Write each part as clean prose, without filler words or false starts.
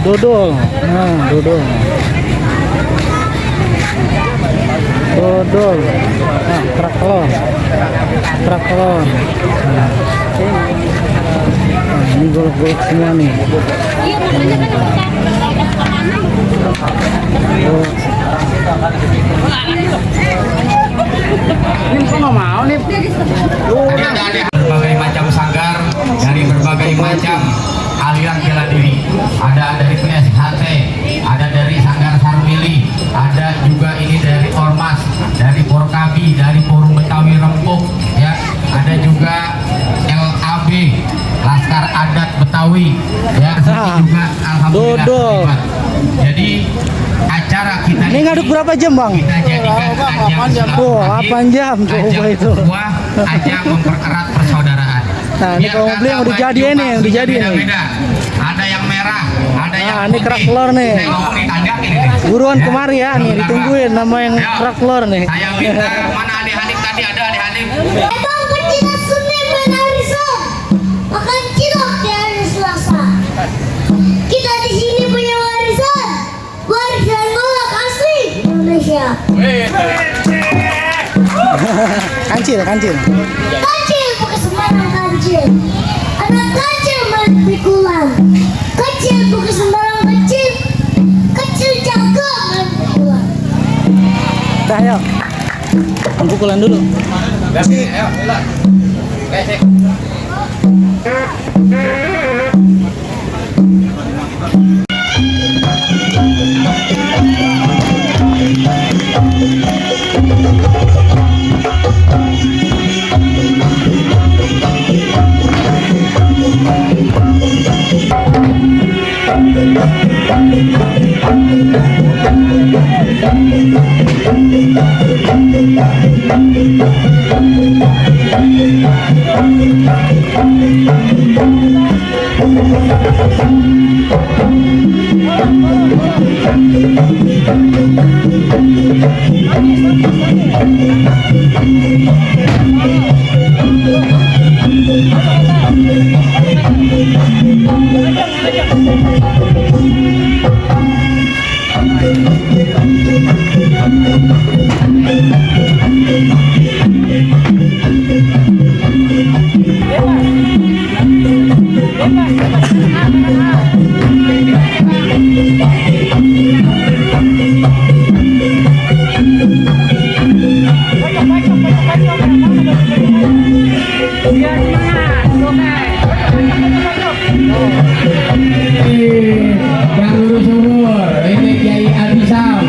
dodol. Nah, dodol. Dodol. Nah, kerak telur. Kerak telur. Nah, ini golok-golok semua nih. Ini kok mau nih? Ada berbagai macam sanggar dari berbagai macam aliran bela diri. Ada dari PSHT, ada dari Sanggar Sarmili, ada juga ini dari Ormas, dari Porkabi, dari Forum Betawi Rempuk, ya. Ada juga LAB, Laskar Adat Betawi, ya. Juga alhamdulillah terlibat. Jadi acara kita ini ngaduk berapa jam, Bang? Kita jadikan ajang 8 jam coba itu. Sebuah ajang mempererat persaudaraan. Nah, ini kalau beli yang udah jadi nih, yang udah jadi nih. Ada yang merah, ada yang Nah, ini kerak telur nih. Buruan kemari ya, nih ditungguin nama yang kerak telur nih. Saya minta mana adik-adik tadi, ada adik-adik. Emang kita Senin main arisan, makan cilok di hari Selasa. Kita di sini punya warisan golak asli Indonesia. Kancil. Kancil bukan sembarang kancil. Anak kancil main pikulan. Kecil bukan sembarang kecil. Kecil jago main pikulan. Dah, ayo. Pukulan dulu. Ayo, yang lurus umur, ini Kiai Abisam.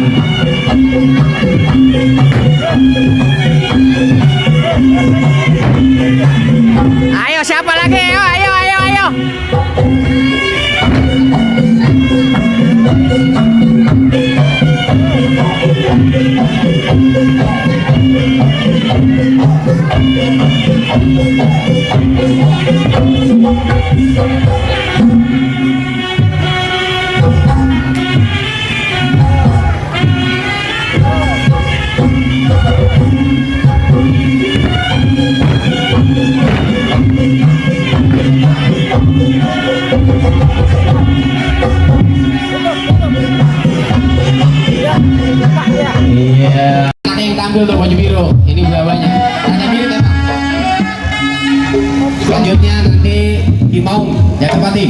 Ayo siapa lagi? Ayo. Iya. Ada yang tampil tuh baju biru. Ini udah banyak. Tanya biru ya, Pak. Selanjutnya nanti Kimaung, Jatapati.